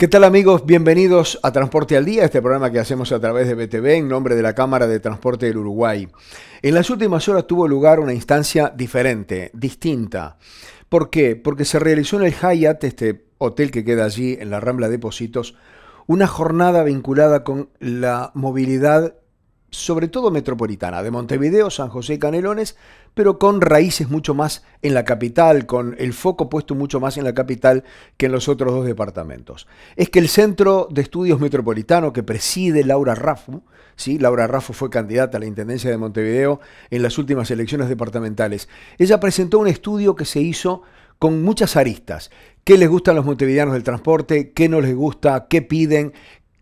¿Qué tal amigos? Bienvenidos a Transporte al Día, este programa que hacemos a través de BTV en nombre de la Cámara de Transporte del Uruguay. En las últimas horas tuvo lugar una instancia diferente, distinta. ¿Por qué? Porque se realizó en el Hyatt, este hotel que queda allí en la Rambla de Pocitos, una jornada vinculada con la movilidad, sobre todo metropolitana, de Montevideo, San José y Canelones, pero con raíces mucho más en la capital, con el foco puesto mucho más en la capital que en los otros dos departamentos. Es que el Centro de Estudios Metropolitano que preside Laura Raffo, ¿sí? Laura Raffo fue candidata a la Intendencia de Montevideo en las últimas elecciones departamentales. Ella presentó un estudio que se hizo con muchas aristas. ¿Qué les gustan los montevideanos del transporte? ¿Qué no les gusta? ¿Qué piden?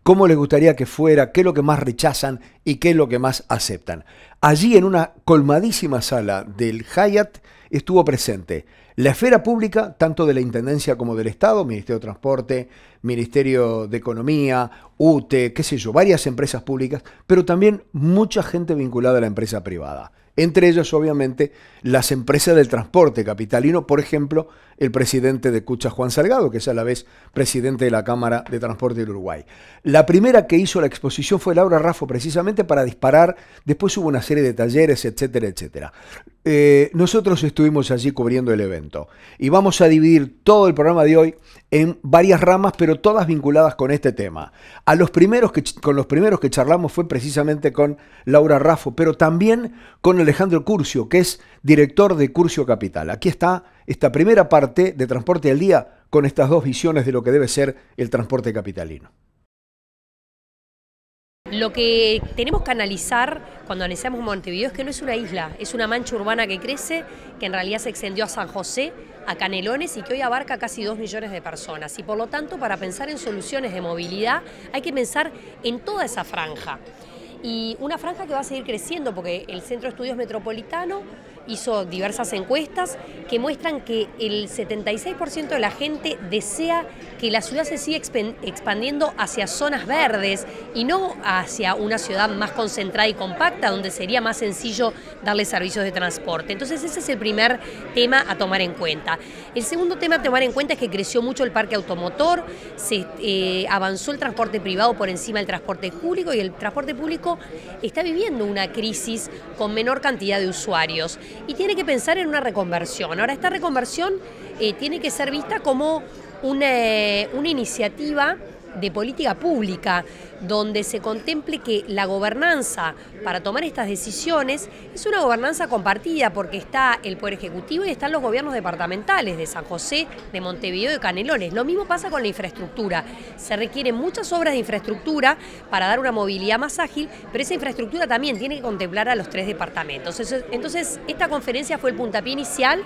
¿Cómo les gustaría que fuera? ¿Qué es lo que más rechazan? ¿Y qué es lo que más aceptan? Allí, en una colmadísima sala del Hyatt, estuvo presente la esfera pública, tanto de la Intendencia como del Estado, Ministerio de Transporte, Ministerio de Economía, UTE, qué sé yo, varias empresas públicas, pero también mucha gente vinculada a la empresa privada. Entre ellos, obviamente, las empresas del transporte capitalino, por ejemplo, el presidente de Cucha, Juan Salgado, que es a la vez presidente de la Cámara de Transporte del Uruguay. La primera que hizo la exposición fue Laura Raffo, precisamente para disparar. Después hubo una serie de talleres, etcétera, etcétera. Nosotros estuvimos allí cubriendo el evento y vamos a dividir todo el programa de hoy en varias ramas, pero todas vinculadas con este tema. Con los primeros que charlamos fue precisamente con Laura Raffo, pero también con Alejandro Curcio, que es director de Curcio Capital. Aquí está esta primera parte de Transporte al Día con estas dos visiones de lo que debe ser el transporte capitalino. Lo que tenemos que analizar cuando analizamos Montevideo es que no es una isla, es una mancha urbana que crece, que en realidad se extendió a San José, a Canelones y que hoy abarca casi 2 millones de personas. Y por lo tanto, para pensar en soluciones de movilidad hay que pensar en toda esa franja. Y una franja que va a seguir creciendo porque el Centro de Estudios Metropolitano hizo diversas encuestas que muestran que el 76% de la gente desea que la ciudad se siga expandiendo hacia zonas verdes y no hacia una ciudad más concentrada y compacta donde sería más sencillo darle servicios de transporte. Entonces ese es el primer tema a tomar en cuenta. El segundo tema a tomar en cuenta es que creció mucho el parque automotor, se avanzó el transporte privado por encima del transporte público y el transporte público está viviendo una crisis con menor cantidad de usuarios y tiene que pensar en una reconversión. Ahora, esta reconversión tiene que ser vista como una iniciativa de política pública donde se contemple que la gobernanza para tomar estas decisiones es una gobernanza compartida porque está el Poder Ejecutivo y están los gobiernos departamentales de San José, de Montevideo y de Canelones. Lo mismo pasa con la infraestructura. Se requieren muchas obras de infraestructura para dar una movilidad más ágil, pero esa infraestructura también tiene que contemplar a los 3 departamentos. Entonces, esta conferencia fue el puntapié inicial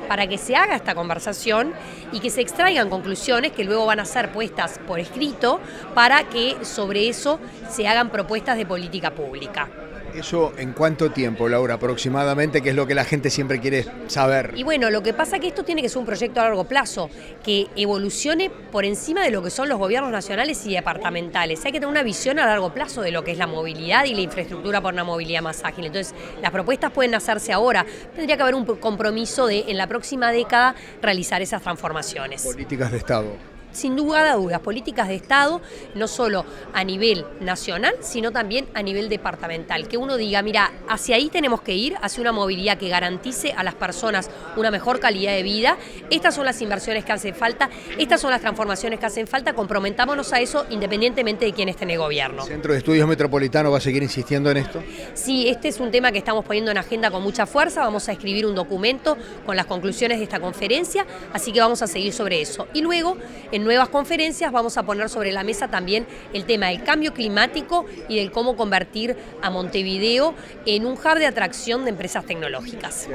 para que se haga esta conversación y que se extraigan conclusiones que luego van a ser puestas por escrito para que sobre eso se hagan propuestas de política pública. ¿Eso en cuánto tiempo, Laura, aproximadamente, que es lo que la gente siempre quiere saber? Y bueno, lo que pasa es que esto tiene que ser un proyecto a largo plazo, que evolucione por encima de lo que son los gobiernos nacionales y departamentales. Hay que tener una visión a largo plazo de lo que es la movilidad y la infraestructura por una movilidad más ágil. Entonces, las propuestas pueden hacerse ahora. Tendría que haber un compromiso de, en la próxima década, realizar esas transformaciones. Políticas de Estado. Sin lugar a dudas, políticas de Estado, no solo a nivel nacional, sino también a nivel departamental. Que uno diga, mira, hacia ahí tenemos que ir, hacia una movilidad que garantice a las personas una mejor calidad de vida. Estas son las inversiones que hacen falta, estas son las transformaciones que hacen falta, comprometámonos a eso independientemente de quién esté en el gobierno. ¿El Centro de Estudios Metropolitano va a seguir insistiendo en esto? Sí, este es un tema que estamos poniendo en agenda con mucha fuerza, vamos a escribir un documento con las conclusiones de esta conferencia, así que vamos a seguir sobre eso. Y luego, en nuevas conferencias vamos a poner sobre la mesa también el tema del cambio climático y del cómo convertir a Montevideo en un hub de atracción de empresas tecnológicas.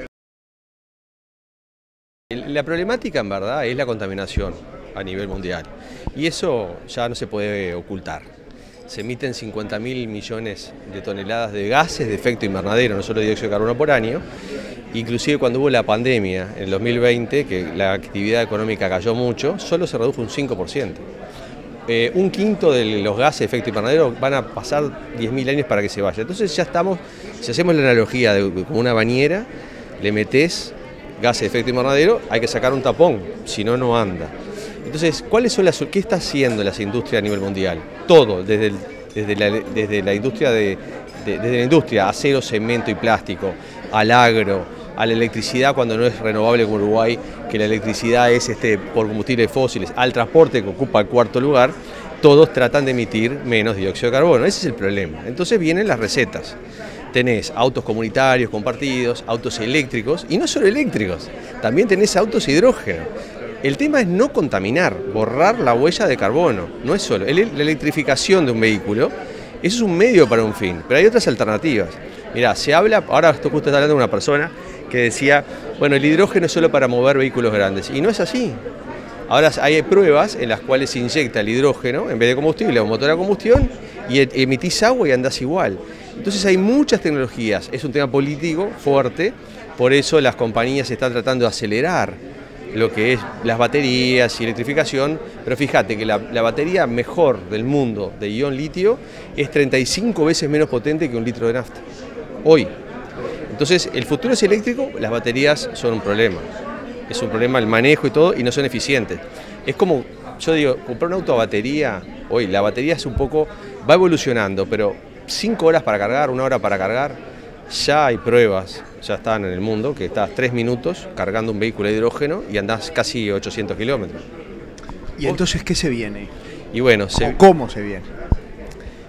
La problemática en verdad es la contaminación a nivel mundial y eso ya no se puede ocultar. Se emiten 50.000 millones de toneladas de gases de efecto invernadero, no solo dióxido de carbono por año. Inclusive cuando hubo la pandemia en el 2020, que la actividad económica cayó mucho, solo se redujo un 5%. Un quinto de los gases de efecto invernadero van a pasar 10.000 años para que se vaya. Entonces ya estamos, si hacemos la analogía de como una bañera, le metés gases de efecto invernadero, hay que sacar un tapón, si no, no anda. Entonces, ¿qué está haciendo las industrias a nivel mundial? Todo, desde la industria desde la industria, acero, cemento y plástico, al agro, a la electricidad cuando no es renovable como Uruguay, que la electricidad es por combustibles fósiles, al transporte que ocupa el cuarto lugar, todos tratan de emitir menos dióxido de carbono. Ese es el problema. Entonces vienen las recetas. Tenés autos comunitarios, compartidos, autos eléctricos, y no solo eléctricos, también tenés autos hidrógeno. El tema es no contaminar, borrar la huella de carbono, no es solo. La electrificación de un vehículo, eso es un medio para un fin, pero hay otras alternativas. Mirá, se habla, ahora justo está hablando de una persona que decía, bueno, el hidrógeno es solo para mover vehículos grandes, y no es así. Ahora hay pruebas en las cuales se inyecta el hidrógeno en vez de combustible a un motor a combustión y emitís agua y andás igual. Entonces hay muchas tecnologías, es un tema político fuerte, por eso las compañías están tratando de acelerar lo que es las baterías y electrificación, pero fíjate que la batería mejor del mundo de ion litio es 35 veces menos potente que un litro de nafta, hoy. Entonces el futuro es eléctrico, las baterías son un problema. Es un problema el manejo y todo, y no son eficientes. Es como, yo digo, comprar un auto a batería, hoy la batería es va evolucionando, pero 5 horas para cargar, 1 hora para cargar, ya hay pruebas, ya están en el mundo, que estás 3 minutos cargando un vehículo de hidrógeno y andás casi 800 kilómetros. ¿Y entonces qué se viene? Y bueno, ¿Cómo se viene?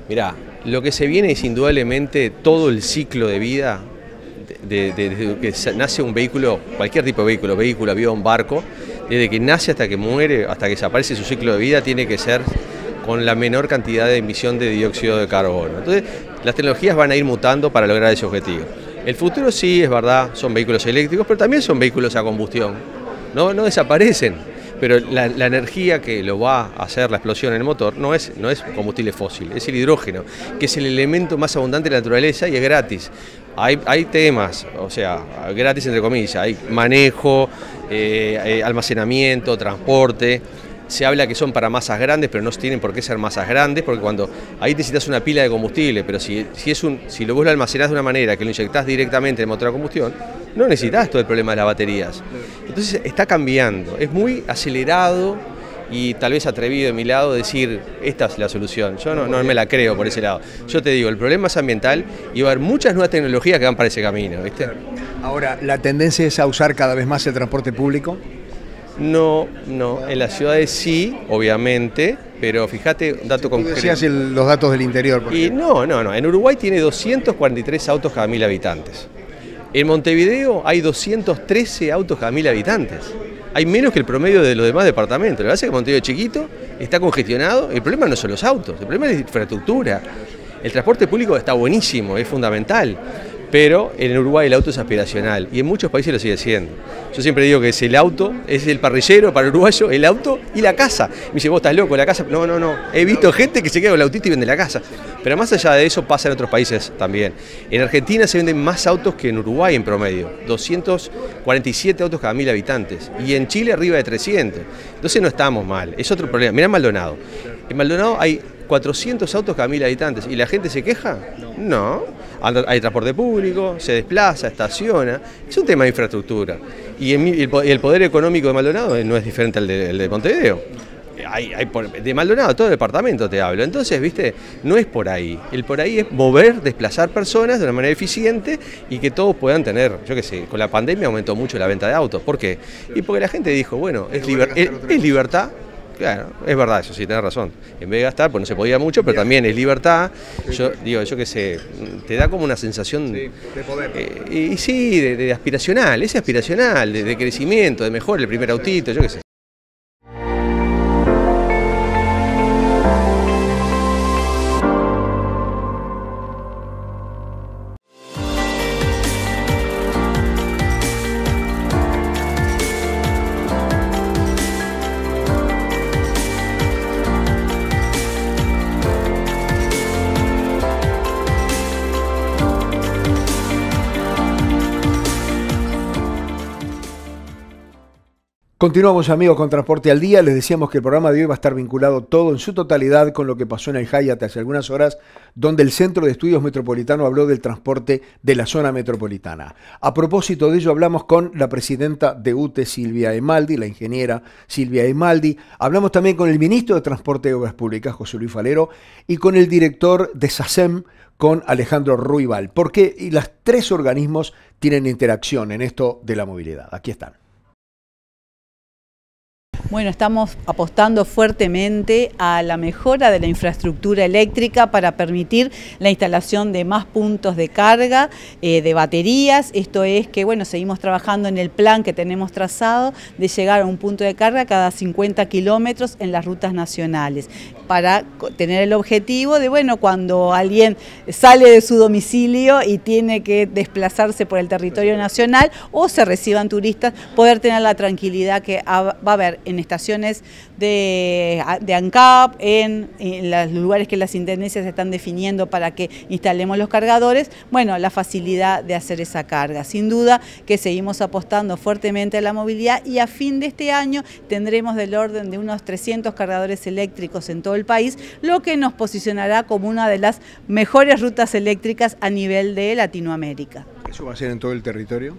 Mirá, lo que se viene es indudablemente todo el ciclo de vida desde que nace un vehículo, cualquier tipo de vehículo, avión, barco, desde que nace hasta que muere, hasta que desaparece su ciclo de vida, tiene que ser con la menor cantidad de emisión de dióxido de carbono. Entonces, las tecnologías van a ir mutando para lograr ese objetivo. El futuro sí, es verdad, son vehículos eléctricos, pero también son vehículos a combustión. No desaparecen, pero la energía que lo va a hacer la explosión en el motor no es combustible fósil, es el hidrógeno, que es el elemento más abundante de la naturaleza y es gratis. Hay temas, o sea, gratis entre comillas, hay manejo, almacenamiento, transporte. Se habla que son para masas grandes, pero no tienen por qué ser masas grandes, porque ahí necesitas una pila de combustible, pero si vos lo almacenás de una manera que lo inyectás directamente en el motor a combustión, no necesitas todo el problema de las baterías. Entonces está cambiando, es muy acelerado y tal vez atrevido de mi lado decir, esta es la solución. Yo no me la creo por ese lado. Yo te digo, el problema es ambiental y va a haber muchas nuevas tecnologías que van para ese camino, ¿viste? Ahora, ¿la tendencia es a usar cada vez más el transporte público? No, en las ciudades sí, obviamente, pero fíjate, un dato concreto. Decías los datos del interior. Y no, en Uruguay tiene 243 autos cada 1000 habitantes. En Montevideo hay 213 autos cada 1000 habitantes. Hay menos que el promedio de los demás departamentos. Lo que pasa es que Montevideo es chiquito, está congestionado, el problema no son los autos, el problema es la infraestructura. El transporte público está buenísimo, es fundamental. Pero en Uruguay el auto es aspiracional y en muchos países lo sigue siendo. Yo siempre digo que es el auto, es el parrillero para el uruguayo, el auto y la casa. Me dice, vos estás loco, la casa. No. He visto gente que se queda con el autito y vende la casa. Pero más allá de eso pasa en otros países también. En Argentina se venden más autos que en Uruguay en promedio. 247 autos cada 1000 habitantes. Y en Chile arriba de 300. Entonces no estamos mal, es otro problema. Mirá Maldonado. En Maldonado hay 400 autos cada 1000 habitantes. ¿Y la gente se queja? No. Hay transporte público, se desplaza, estaciona. Es un tema de infraestructura. Y el poder económico de Maldonado no es diferente al de Montevideo. De Maldonado, todo el departamento te hablo. Entonces, viste, no es por ahí. El por ahí es mover, desplazar personas de una manera eficiente y que todos puedan tener, yo qué sé, con la pandemia aumentó mucho la venta de autos. ¿Por qué? Y porque la gente dijo, bueno, es libertad. Claro, es verdad, eso sí, tenés razón. En vez de gastar, pues no se podía mucho, pero también es libertad. Yo qué sé, te da como una sensación de poder. Y sí, de aspiracional, es aspiracional, de crecimiento, de mejor el primer autito, yo qué sé. Continuamos, amigos, con Transporte al Día. Les decíamos que el programa de hoy va a estar vinculado todo en su totalidad con lo que pasó en el Hyatt hace algunas horas, donde el Centro de Estudios Metropolitano habló del transporte de la zona metropolitana. A propósito de ello, hablamos con la presidenta de UTE, Silvia Emaldi, la ingeniera Silvia Emaldi. Hablamos también con el ministro de Transporte y Obras Públicas, José Luis Falero, y con el director de SACEM, con Alejandro Ruibal, porque los tres organismos tienen interacción en esto de la movilidad. Aquí están. Bueno, estamos apostando fuertemente a la mejora de la infraestructura eléctrica para permitir la instalación de más puntos de carga de baterías. Esto es que, bueno, seguimos trabajando en el plan que tenemos trazado de llegar a un punto de carga cada 50 kilómetros en las rutas nacionales, para tener el objetivo de, bueno, cuando alguien sale de su domicilio y tiene que desplazarse por el territorio nacional o se reciban turistas, poder tener la tranquilidad que va a haber en estaciones de ANCAP, en los lugares que las intendencias están definiendo para que instalemos los cargadores, bueno, la facilidad de hacer esa carga. Sin duda que seguimos apostando fuertemente a la movilidad y a fin de este año tendremos del orden de unos 300 cargadores eléctricos en todo el país, lo que nos posicionará como una de las mejores rutas eléctricas a nivel de Latinoamérica. ¿Eso va a ser en todo el territorio?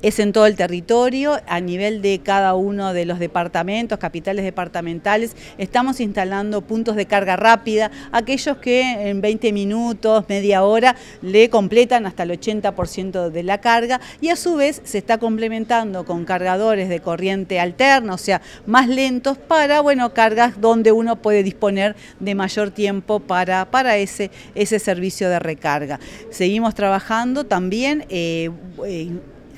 Es en todo el territorio, a nivel de cada uno de los departamentos, capitales departamentales. Estamos instalando puntos de carga rápida, aquellos que en 20 minutos, media hora, le completan hasta el 80% de la carga, y a su vez se está complementando con cargadores de corriente alterna, o sea, más lentos, para, bueno, cargas donde uno puede disponer de mayor tiempo para ese servicio de recarga. Seguimos trabajando también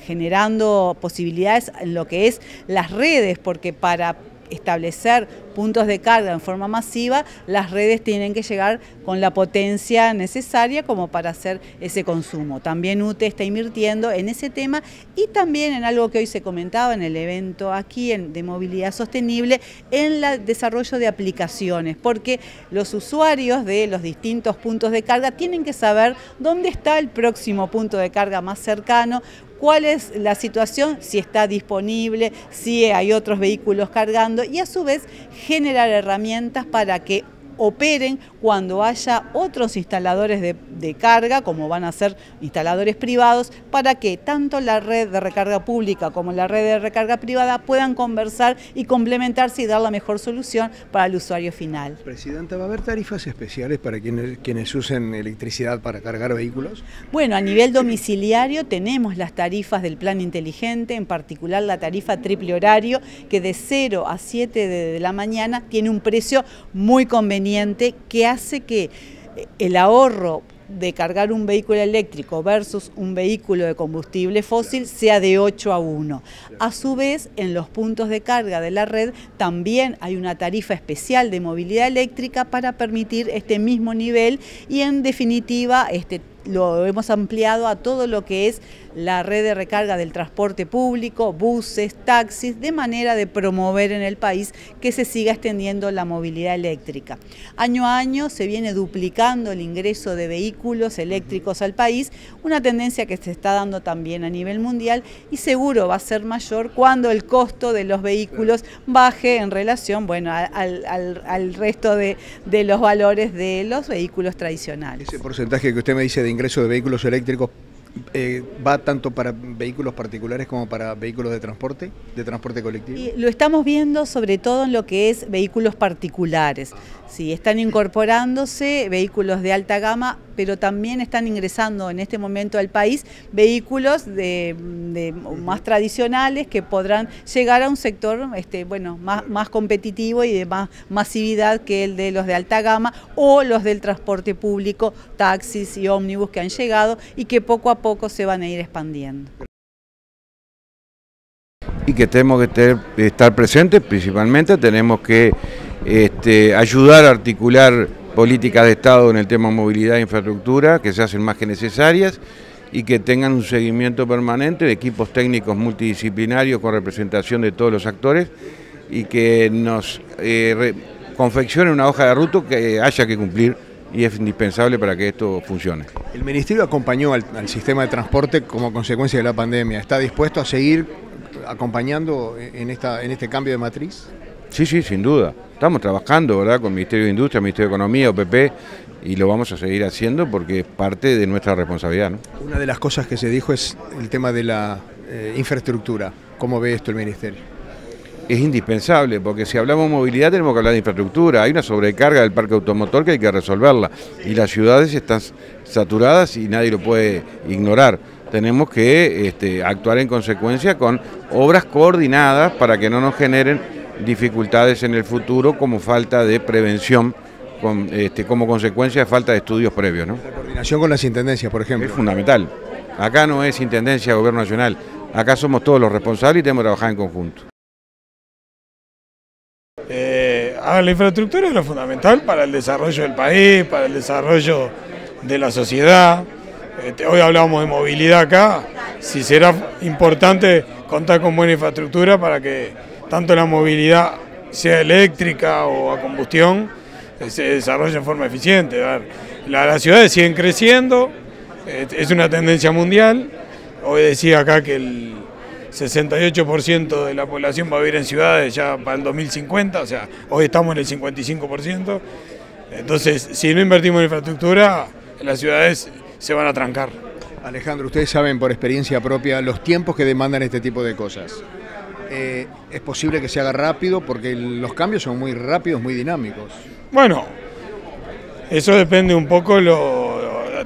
generando posibilidades en lo que es las redes, porque para establecer puntos de carga en forma masiva, las redes tienen que llegar con la potencia necesaria como para hacer ese consumo. También UTE está invirtiendo en ese tema y también en algo que hoy se comentaba en el evento aquí de movilidad sostenible, en el desarrollo de aplicaciones, porque los usuarios de los distintos puntos de carga tienen que saber dónde está el próximo punto de carga más cercano, cuál es la situación, si está disponible, si hay otros vehículos cargando, y a su vez generar herramientas para que operen cuando haya otros instaladores de carga, como van a ser instaladores privados, para que tanto la red de recarga pública como la red de recarga privada puedan conversar y complementarse y dar la mejor solución para el usuario final. Presidenta, ¿va a haber tarifas especiales para quienes usen electricidad para cargar vehículos? Bueno, a nivel domiciliario tenemos las tarifas del plan inteligente, en particular la tarifa triple horario, que de 0 a 7 de la mañana tiene un precio muy conveniente, que hace que el ahorro de cargar un vehículo eléctrico versus un vehículo de combustible fósil sea de 8-1. A su vez, en los puntos de carga de la red también hay una tarifa especial de movilidad eléctrica para permitir este mismo nivel, y en definitiva lo hemos ampliado a todo lo que es la red de recarga del transporte público, buses, taxis, de manera de promover en el país que se siga extendiendo la movilidad eléctrica. Año a año se viene duplicando el ingreso de vehículos eléctricos al país, una tendencia que se está dando también a nivel mundial, y seguro va a ser mayor cuando el costo de los vehículos baje en relación, bueno, al resto de los valores de los vehículos tradicionales. Ese porcentaje que usted me dice de ingreso de vehículos eléctricos ¿va tanto para vehículos particulares como para vehículos de transporte colectivo? Y lo estamos viendo sobre todo en lo que es vehículos particulares. Sí, están incorporándose vehículos de alta gama, pero también están ingresando en este momento al país vehículos más tradicionales que podrán llegar a un sector bueno, más competitivo y de más masividad que el de los de alta gama o los del transporte público, taxis y ómnibus que han llegado y que poco a poco se van a ir expandiendo. Y que tenemos que estar presentes, principalmente tenemos que ayudar a articular políticas de Estado en el tema movilidad e infraestructura, que se hacen más que necesarias, y que tengan un seguimiento permanente de equipos técnicos multidisciplinarios con representación de todos los actores, y que nos confeccione una hoja de ruta que haya que cumplir, y es indispensable para que esto funcione. El Ministerio acompañó al sistema de transporte como consecuencia de la pandemia. ¿Está dispuesto a seguir acompañando en este cambio de matriz? Sí, sin duda. Estamos trabajando, ¿verdad?, con el Ministerio de Industria, el Ministerio de Economía, OPP, y lo vamos a seguir haciendo porque es parte de nuestra responsabilidad, ¿no? Una de las cosas que se dijo es el tema de la infraestructura. ¿Cómo ve esto el Ministerio? Es indispensable, porque si hablamos de movilidad tenemos que hablar de infraestructura. Hay una sobrecarga del parque automotor que hay que resolverla, y las ciudades están saturadas y nadie lo puede ignorar. Tenemos que actuar en consecuencia con obras coordinadas para que no nos generen dificultades en el futuro como falta de prevención, como consecuencia de falta de estudios previos, ¿no? La coordinación con las intendencias, por ejemplo. Es fundamental. Acá no es intendencia, gobierno nacional. Acá somos todos los responsables y tenemos que trabajar en conjunto. La infraestructura es lo fundamental para el desarrollo del país, para el desarrollo de la sociedad. Hoy hablamos de movilidad acá, si será importante contar con buena infraestructura para que tanto la movilidad sea eléctrica o a combustión se desarrolle en forma eficiente. Las ciudades siguen creciendo, es una tendencia mundial. Hoy decía acá que el 68% de la población va a vivir en ciudades ya para el 2050, o sea, hoy estamos en el 55%. Entonces, si no invertimos en infraestructura, las ciudades se van a trancar. Alejandro, ustedes saben por experiencia propia los tiempos que demandan este tipo de cosas. ¿Es posible que se haga rápido? Porque los cambios son muy rápidos, muy dinámicos. Bueno, eso depende un poco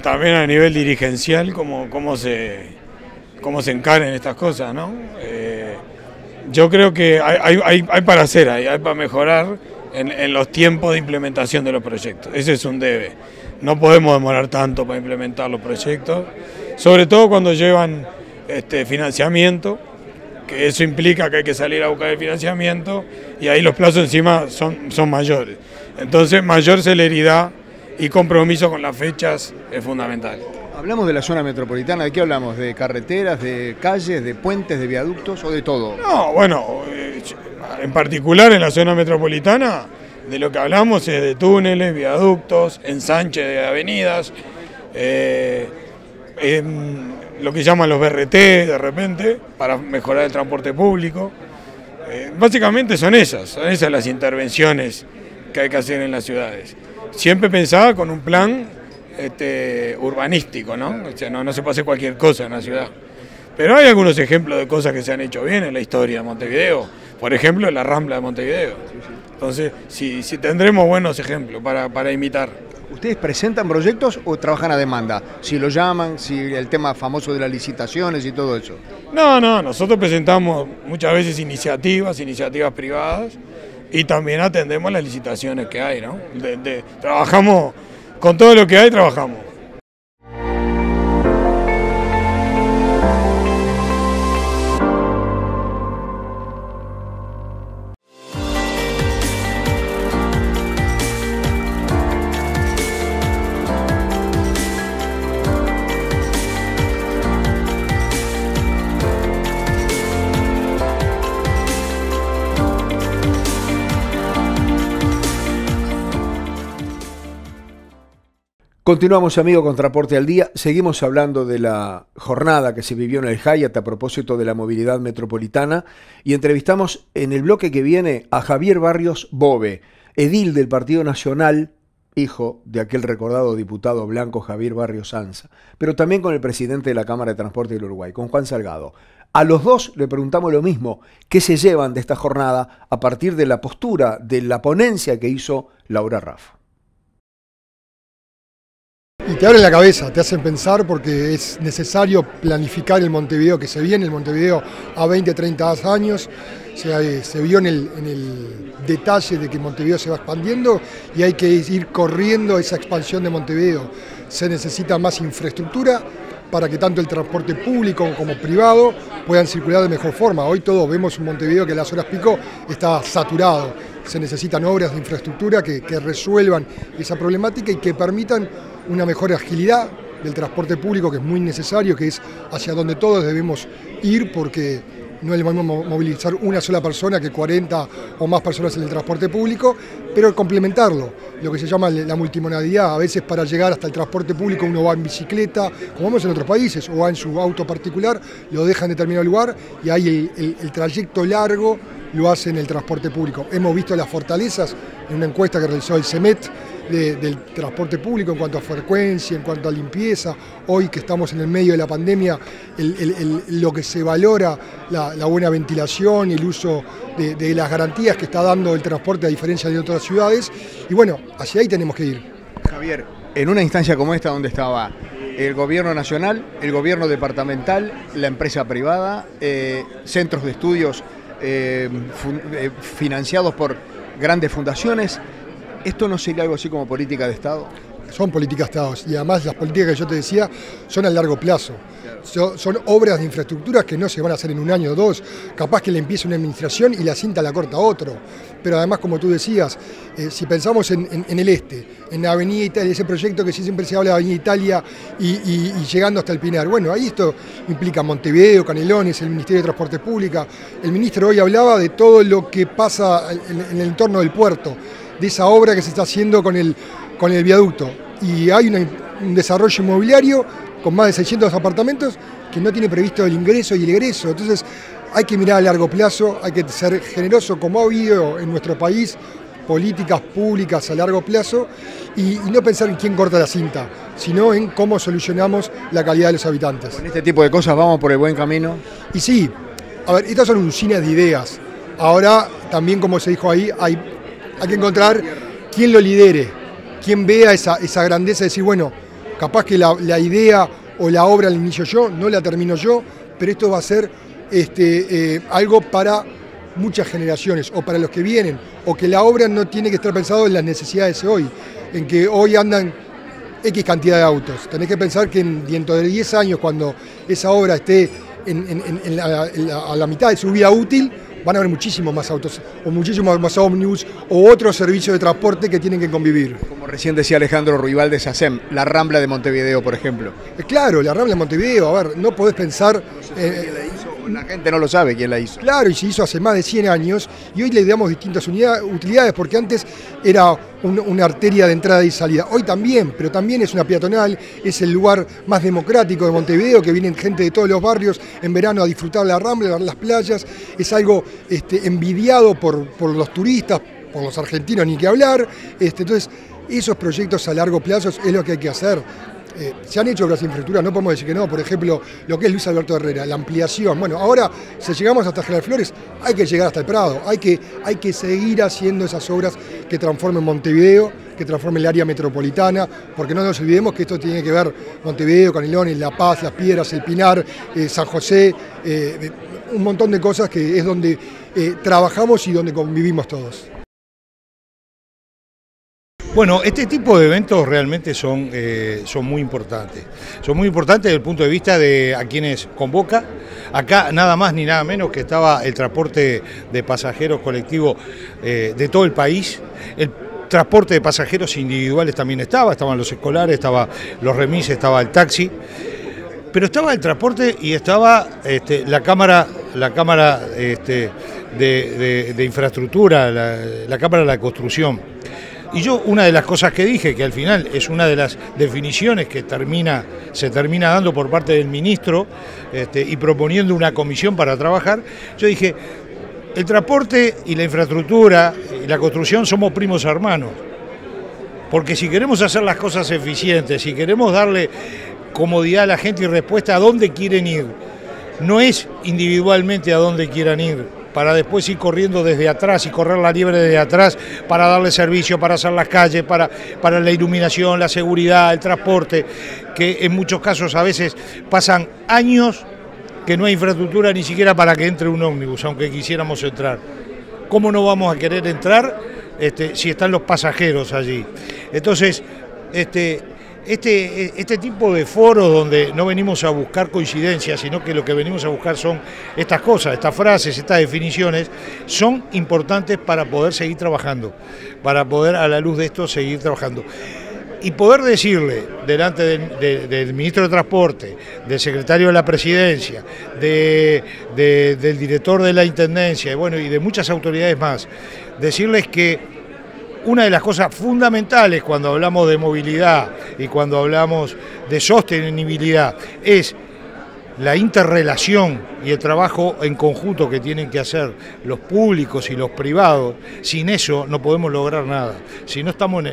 también a nivel dirigencial, cómo se encaren estas cosas, ¿no? Yo creo que hay para hacer, hay para mejorar en los tiempos de implementación de los proyectos. Ese es un debe. No podemos demorar tanto para implementar los proyectos, sobre todo cuando llevan financiamiento, que eso implica que hay que salir a buscar el financiamiento y ahí los plazos encima son mayores. Entonces, mayor celeridad y compromiso con las fechas es fundamental. Hablamos de la zona metropolitana, ¿de qué hablamos? ¿De carreteras, de calles, de puentes, de viaductos o de todo? No, bueno, en particular en la zona metropolitana de lo que hablamos es de túneles, viaductos, ensanche de avenidas, lo que llaman los BRT de repente, para mejorar el transporte público. Básicamente son esas las intervenciones que hay que hacer en las ciudades. Siempre pensada con un plan urbanístico, ¿no? O sea, no se puede hacer cualquier cosa en la ciudad. Pero hay algunos ejemplos de cosas que se han hecho bien en la historia de Montevideo. Por ejemplo, la Rambla de Montevideo. Entonces, si tendremos buenos ejemplos para imitar. ¿Ustedes presentan proyectos o trabajan a demanda? Si lo llaman, si el tema famoso de las licitaciones y todo eso. No, nosotros presentamos muchas veces iniciativas privadas y también atendemos las licitaciones que hay, ¿no? Trabajamos con todo lo que hay, trabajamos. Continuamos, amigo, con Transporte al Día. Seguimos hablando de la jornada que se vivió en el Hyatt a propósito de la movilidad metropolitana y entrevistamos en el bloque que viene a Javier Barrios Bove, edil del Partido Nacional, hijo de aquel recordado diputado blanco Javier Barrios Anza, pero también con el presidente de la Cámara de Transporte del Uruguay, con Juan Salgado. A los dos le preguntamos lo mismo, ¿qué se llevan de esta jornada a partir de la postura, de la ponencia que hizo Laura Raff? Y te abren la cabeza, te hacen pensar porque es necesario planificar el Montevideo que se viene, el Montevideo a 20, 30 años. Se vio en el detalle de que Montevideo se va expandiendo y hay que ir corriendo esa expansión de Montevideo. Se necesita más infraestructura para que tanto el transporte público como privado puedan circular de mejor forma. Hoy todos vemos un Montevideo que a las horas pico está saturado. Se necesitan obras de infraestructura que resuelvan esa problemática y que permitan una mejor agilidad del transporte público, que es muy necesario, que es hacia donde todos debemos ir, porque no es lo mismo movilizar una sola persona que 40 o más personas en el transporte público, pero complementarlo, lo que se llama la multimodalidad. A veces para llegar hasta el transporte público uno va en bicicleta, como vemos en otros países, o va en su auto particular, lo deja en determinado lugar y ahí el trayecto largo lo hace en el transporte público. Hemos visto las fortalezas en una encuesta que realizó el CEMET del transporte público en cuanto a frecuencia, en cuanto a limpieza. Hoy que estamos en el medio de la pandemia, lo que se valora, la buena ventilación y el uso de las garantías que está dando el transporte a diferencia de otras ciudades. Y bueno, hacia ahí tenemos que ir. Javier, en una instancia como esta donde estaba el gobierno nacional, el gobierno departamental, la empresa privada, centros de estudios financiados por grandes fundaciones, ¿esto no sería algo así como política de Estado? Son políticas de Estado y además las políticas que yo te decía son a largo plazo. Son obras de infraestructuras que no se van a hacer en un año o dos, capaz que le empieza una administración y la cinta la corta otro. Pero además, como tú decías, si pensamos en el este, en la Avenida Italia, ese proyecto que siempre se habla de Avenida Italia y llegando hasta el Pinar, bueno, ahí esto implica Montevideo, Canelones, el Ministerio de Transporte Público. El ministro hoy hablaba de todo lo que pasa en el entorno del puerto, de esa obra que se está haciendo con el viaducto. Y hay un desarrollo inmobiliario con más de 600 apartamentos que no tiene previsto el ingreso y el egreso. Entonces hay que mirar a largo plazo, hay que ser generoso, como ha habido en nuestro país, políticas públicas a largo plazo y no pensar en quién corta la cinta, sino en cómo solucionamos la calidad de los habitantes. Con este tipo de cosas vamos por el buen camino. Y sí, a ver, estas son usinas de ideas. Ahora también, como se dijo ahí, hay que encontrar quién lo lidere, quién vea esa grandeza de decir, bueno, capaz que la idea o la obra la inicio yo, no la termino yo, pero esto va a ser algo para muchas generaciones o para los que vienen, o que la obra no tiene que estar pensado en las necesidades de hoy, en que hoy andan X cantidad de autos. Tenés que pensar que dentro de 10 años, cuando esa obra esté a la mitad de su vida útil, van a haber muchísimos más autos, o muchísimos más ómnibus, o otros servicios de transporte que tienen que convivir. Como recién decía Alejandro Ruibal de SACEM, la Rambla de Montevideo, por ejemplo. Claro, la Rambla de Montevideo, a ver, no podés pensar... la gente no lo sabe quién la hizo. Claro, y se hizo hace más de 100 años, y hoy le damos distintas utilidades, porque antes era una arteria de entrada y salida. Hoy también, pero también es una peatonal, es el lugar más democrático de Montevideo, que vienen gente de todos los barrios en verano a disfrutar la Rambla, las playas. Es algo envidiado por los turistas, por los argentinos, ni que hablar. Entonces, esos proyectos a largo plazo es lo que hay que hacer. Se han hecho obras de infraestructura, no podemos decir que no. Por ejemplo, lo que es Luis Alberto Herrera, la ampliación. Bueno, ahora, si llegamos hasta General Flores, hay que llegar hasta el Prado. Hay que seguir haciendo esas obras que transformen Montevideo, que transformen el área metropolitana, porque no nos olvidemos que esto tiene que ver Montevideo, Canelones, La Paz, Las Piedras, El Pinar, San José, un montón de cosas que es donde trabajamos y donde convivimos todos. Bueno, este tipo de eventos realmente son muy importantes. Son muy importantes desde el punto de vista de a quienes convoca. Acá nada más ni nada menos que estaba el transporte de pasajeros colectivo de todo el país. El transporte de pasajeros individuales también estaban los escolares, estaban los remises, estaba el taxi. Pero estaba el transporte y estaba la cámara de infraestructura, la cámara de la construcción. Y yo, una de las cosas que dije, que al final es una de las definiciones que se termina dando por parte del ministro y proponiendo una comisión para trabajar, yo dije, el transporte y la infraestructura y la construcción somos primos hermanos. Porque si queremos hacer las cosas eficientes, si queremos darle comodidad a la gente y respuesta a dónde quieren ir, no es individualmente a dónde quieran ir, para después ir corriendo desde atrás y correr la liebre desde atrás para darle servicio, para hacer las calles, para la iluminación, la seguridad, el transporte, que en muchos casos a veces pasan años que no hay infraestructura ni siquiera para que entre un ómnibus, aunque quisiéramos entrar. ¿Cómo no vamos a querer entrar si están los pasajeros allí? Entonces, este tipo de foros donde no venimos a buscar coincidencias, sino que lo que venimos a buscar son estas cosas, estas frases, estas definiciones, son importantes para poder seguir trabajando, para poder a la luz de esto seguir trabajando. Y poder decirle delante del ministro de Transporte, del secretario de la Presidencia, del director de la Intendencia y de muchas autoridades más, decirles que una de las cosas fundamentales cuando hablamos de movilidad y cuando hablamos de sostenibilidad es la interrelación y el trabajo en conjunto que tienen que hacer los públicos y los privados. Sin eso no podemos lograr nada. Si no estamos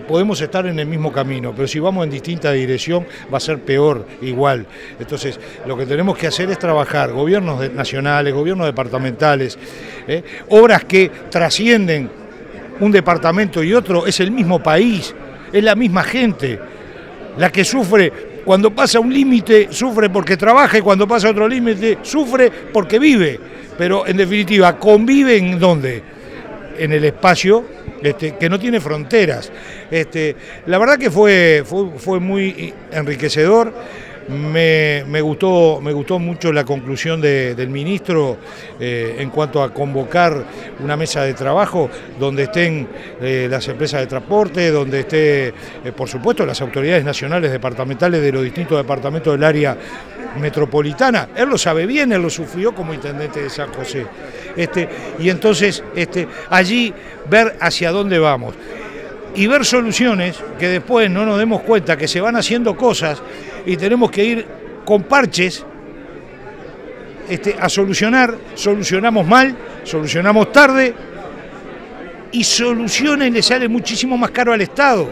podemos estar en el mismo camino, pero si vamos en distinta dirección va a ser peor igual. Entonces, lo que tenemos que hacer es trabajar, gobiernos nacionales, gobiernos departamentales, obras que trascienden un departamento y otro, es el mismo país, es la misma gente la que sufre. Cuando pasa un límite sufre porque trabaja y cuando pasa otro límite sufre porque vive. Pero en definitiva, ¿convive en dónde? En el espacio que no tiene fronteras. La verdad que fue muy enriquecedor. Me gustó mucho la conclusión del ministro en cuanto a convocar una mesa de trabajo donde estén las empresas de transporte, donde esté, por supuesto, las autoridades nacionales departamentales de los distintos departamentos del área metropolitana. Él lo sabe bien, él lo sufrió como intendente de San José. Y entonces allí ver hacia dónde vamos. Y ver soluciones que después no nos demos cuenta que se van haciendo cosas y tenemos que ir con parches a solucionar. Solucionamos mal, solucionamos tarde y soluciona y le sale muchísimo más caro al Estado,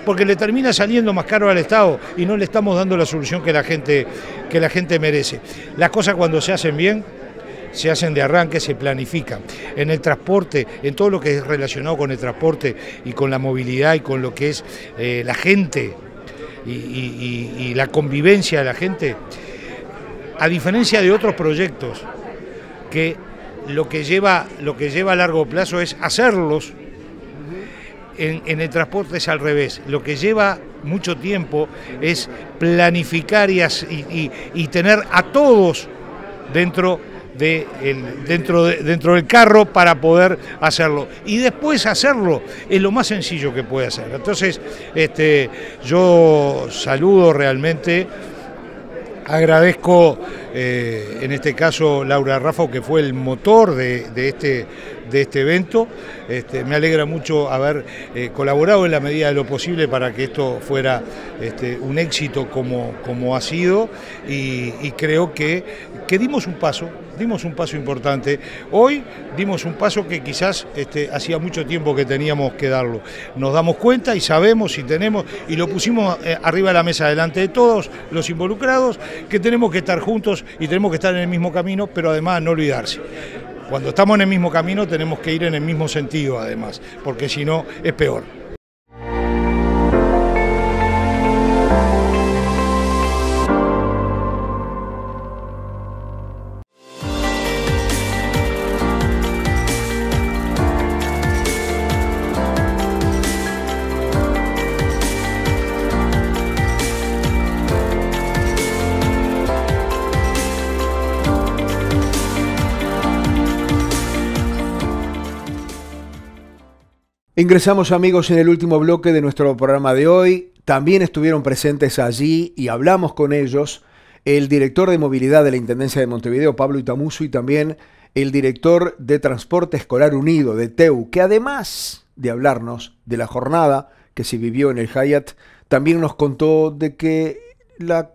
porque le termina saliendo más caro al Estado y no le estamos dando la solución que la gente merece. Las cosas cuando se hacen bien, se hacen de arranque, se planifican. En el transporte, en todo lo que es relacionado con el transporte y con la movilidad y con lo que es la gente y la convivencia de la gente, a diferencia de otros proyectos que lo que lleva a largo plazo es hacerlos, en el transporte es al revés. Lo que lleva mucho tiempo es planificar y tener a todos dentro del carro para poder hacerlo. Y después hacerlo es lo más sencillo que puede hacer. Entonces, yo saludo realmente, agradezco en este caso Laura Raffo, que fue el motor de este evento. Me alegra mucho haber colaborado en la medida de lo posible para que esto fuera un éxito como ha sido, y creo que dimos un paso importante. Hoy dimos un paso que quizás hacía mucho tiempo que teníamos que darlo. Nos damos cuenta y sabemos y tenemos, y lo pusimos arriba de la mesa delante de todos los involucrados, que tenemos que estar juntos y tenemos que estar en el mismo camino, pero además no olvidarse. Cuando estamos en el mismo camino tenemos que ir en el mismo sentido además, porque si no es peor. Ingresamos, amigos, en el último bloque de nuestro programa de hoy. También estuvieron presentes allí y hablamos con ellos el director de movilidad de la Intendencia de Montevideo, Pablo Itamuso, y también el director de Transporte Escolar Unido, de TEU, que además de hablarnos de la jornada que se vivió en el Hyatt, también nos contó de que la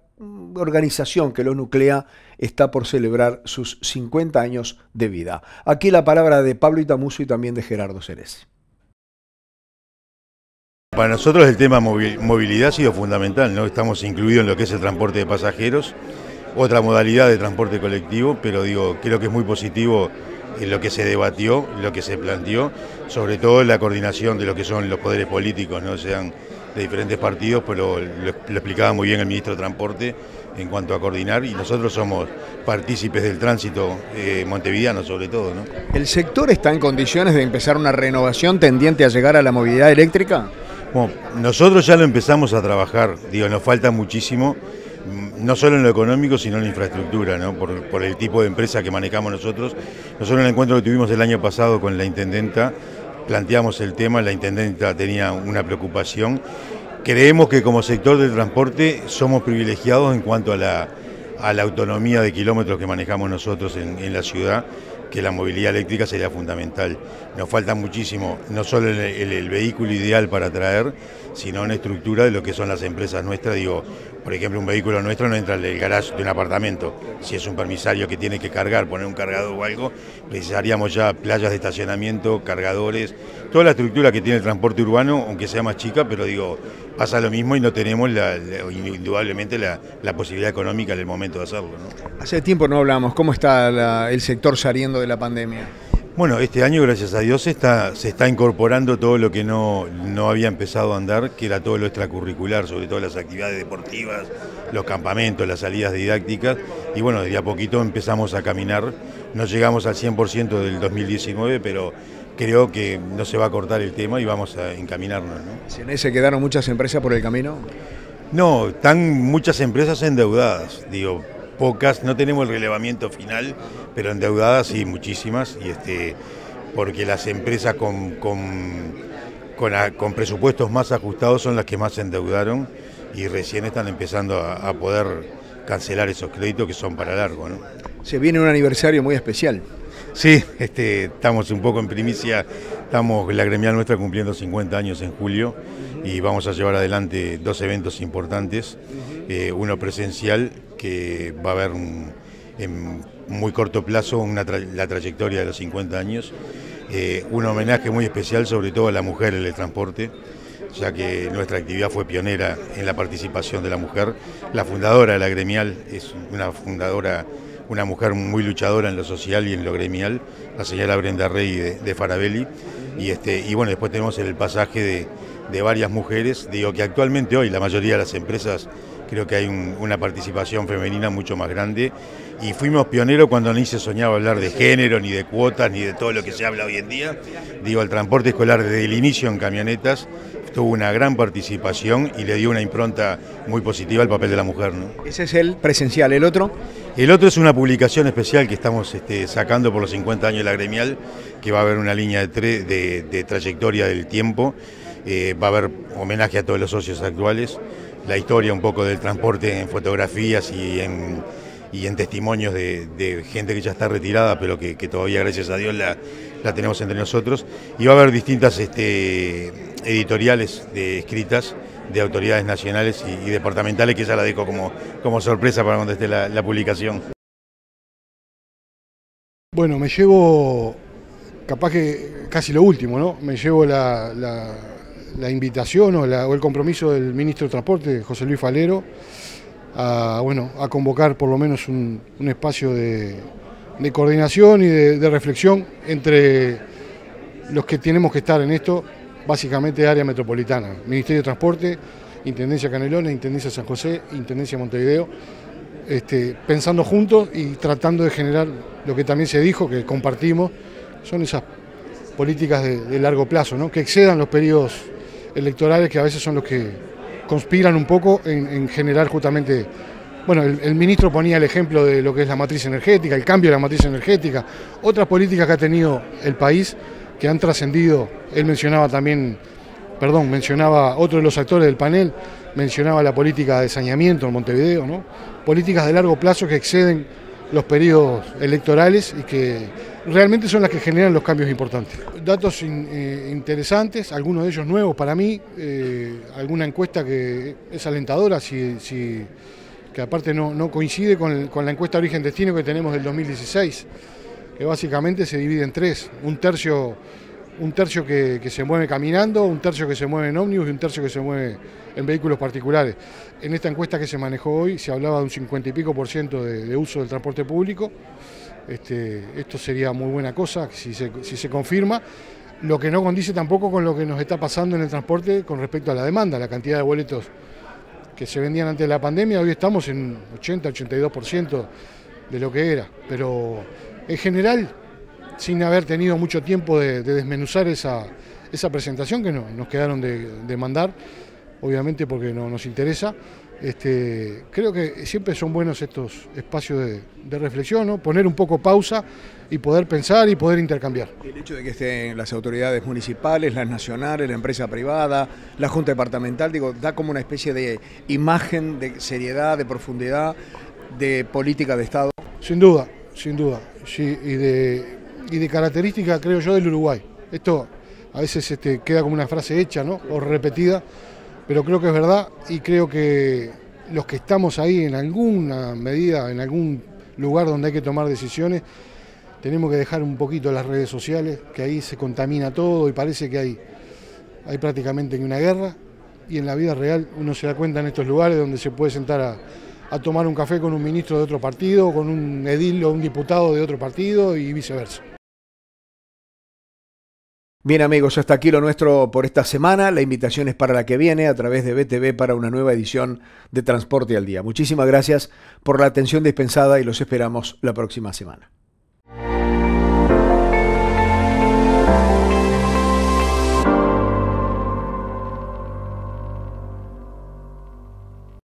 organización que lo nuclea está por celebrar sus 50 años de vida. Aquí la palabra de Pablo Itamuso y también de Gerardo Ceres. Para nosotros el tema movilidad ha sido fundamental, ¿no? Estamos incluidos en lo que es el transporte de pasajeros, otra modalidad de transporte colectivo, pero creo que es muy positivo en lo que se debatió, lo que se planteó, sobre todo la coordinación de lo que son los poderes políticos, ¿no? Sean de diferentes partidos, pero lo explicaba muy bien el ministro de Transporte en cuanto a coordinar, y nosotros somos partícipes del tránsito montevideano sobre todo, ¿no? ¿El sector está en condiciones de empezar una renovación tendiente a llegar a la movilidad eléctrica? Bueno, nosotros ya lo empezamos a trabajar, nos falta muchísimo, no solo en lo económico, sino en la infraestructura, ¿no? Por el tipo de empresa que manejamos nosotros. Nosotros en el encuentro que tuvimos el año pasado con la intendenta, planteamos el tema, la intendenta tenía una preocupación creemos que como sector del transporte somos privilegiados en cuanto a la autonomía de kilómetros que manejamos nosotros en la ciudad, que la movilidad eléctrica sería fundamental. Nos falta muchísimo, no solo el vehículo ideal para traer, sino una estructura de lo que son las empresas nuestras. Digo, por ejemplo, un vehículo nuestro no entra en el garage de un apartamento. Si es un permisario que tiene que cargar, poner un cargador o algo, precisaríamos ya playas de estacionamiento, cargadores, toda la estructura que tiene el transporte urbano, aunque sea más chica, pero digo, pasa lo mismo y no tenemos indudablemente la posibilidad económica en el momento de hacerlo, ¿no? Hace tiempo no hablamos, ¿cómo está el sector saliendo de la pandemia? Bueno, este año, gracias a Dios, se está incorporando todo lo que no había empezado a andar, que era todo lo extracurricular, sobre todo las actividades deportivas, los campamentos, las salidas didácticas, y bueno, de a poquito empezamos a caminar. No llegamos al 100% del 2019, pero creo que no se va a cortar el tema y vamos a encaminarnos, ¿no? ¿Se quedaron muchas empresas por el camino? No, están muchas empresas endeudadas, digo, pocas, no tenemos el relevamiento final, pero endeudadas sí, muchísimas, y porque las empresas con presupuestos más ajustados son las que más se endeudaron y recién están empezando a poder cancelar esos créditos que son para largo, ¿no? Se viene un aniversario muy especial. Sí, estamos un poco en primicia, la gremial nuestra cumpliendo 50 años en julio y vamos a llevar adelante 2 eventos importantes, uno presencial que va a haber en muy corto plazo la trayectoria de los 50 años, un homenaje muy especial sobre todo a la mujer en el transporte, ya que nuestra actividad fue pionera en la participación de la mujer. La fundadora de la gremial es una mujer muy luchadora en lo social y en lo gremial, la señora Brenda Rey de Farabelli, y bueno, después tenemos el pasaje de varias mujeres. Digo que actualmente hoy la mayoría de las empresas creo que hay una participación femenina mucho más grande, y fuimos pioneros cuando ni se soñaba hablar de género, ni de cuotas, ni de todo lo que se habla hoy en día. Digo, el transporte escolar desde el inicio en camionetas tuvo una gran participación y le dio una impronta muy positiva al papel de la mujer, ¿no? Ese es el presencial, ¿el otro? El otro es una publicación especial que estamos sacando por los 50 años de la gremial, que va a haber una línea de trayectoria del tiempo, va a haber homenaje a todos los socios actuales, la historia un poco del transporte en fotografías y en testimonios de gente que ya está retirada, pero que todavía, gracias a Dios, la tenemos entre nosotros. Y va a haber distintas editoriales escritas de autoridades nacionales y departamentales, que ya la dejo como sorpresa para cuando esté la publicación. Bueno, me llevo, capaz que casi lo último, ¿no? Me llevo la invitación o el compromiso del ministro de Transporte, José Luis Falero, a convocar por lo menos un espacio de coordinación y de reflexión entre los que tenemos que estar en esto, básicamente área metropolitana, Ministerio de Transporte, Intendencia Canelones, Intendencia San José, Intendencia Montevideo, pensando juntos y tratando de generar lo que también se dijo, que compartimos, son esas políticas de largo plazo, ¿no? Que excedan los periodos electorales, que a veces son los que conspiran un poco en generar justamente. Bueno, el ministro ponía el ejemplo de lo que es la matriz energética, el cambio de la matriz energética, otras políticas que ha tenido el país que han trascendido. Él mencionaba otro de los actores del panel, mencionaba la política de saneamiento en Montevideo, ¿no? Políticas de largo plazo que exceden los periodos electorales y que realmente son las que generan los cambios importantes. Datos interesantes, algunos de ellos nuevos para mí, alguna encuesta que es alentadora, que aparte no coincide con la encuesta Origen-Destino que tenemos del 2016, que básicamente se divide en 3, un tercio que se mueve caminando, un tercio que se mueve en ómnibus y un tercio que se mueve en vehículos particulares. En esta encuesta que se manejó hoy se hablaba de un 50 y pico % de uso del transporte público. Esto sería muy buena cosa si se confirma, lo que no condice tampoco con lo que nos está pasando en el transporte con respecto a la demanda, la cantidad de boletos que se vendían antes de la pandemia. Hoy estamos en 80-82% de lo que era, pero en general, sin haber tenido mucho tiempo de desmenuzar esa presentación que nos quedaron de mandar, obviamente porque no nos interesa, Creo que siempre son buenos estos espacios de reflexión, ¿no? Poner un poco pausa y poder pensar y poder intercambiar. El hecho de que estén las autoridades municipales, las nacionales, la empresa privada, la Junta Departamental, digo, da como una especie de imagen de seriedad, de profundidad, de política de Estado. Sin duda, sí, y de característica, creo yo, del Uruguay. Esto a veces queda como una frase hecha, ¿no? O repetida, pero creo que es verdad y creo que los que estamos ahí en alguna medida, en algún lugar donde hay que tomar decisiones, tenemos que dejar un poquito las redes sociales, que ahí se contamina todo y parece que hay prácticamente una guerra, y en la vida real uno se da cuenta en estos lugares donde se puede sentar a tomar un café con un ministro de otro partido, con un edil o un diputado de otro partido y viceversa. Bien amigos, hasta aquí lo nuestro por esta semana. La invitación es para la que viene a través de BTV para una nueva edición de Transporte al Día. Muchísimas gracias por la atención dispensada y los esperamos la próxima semana.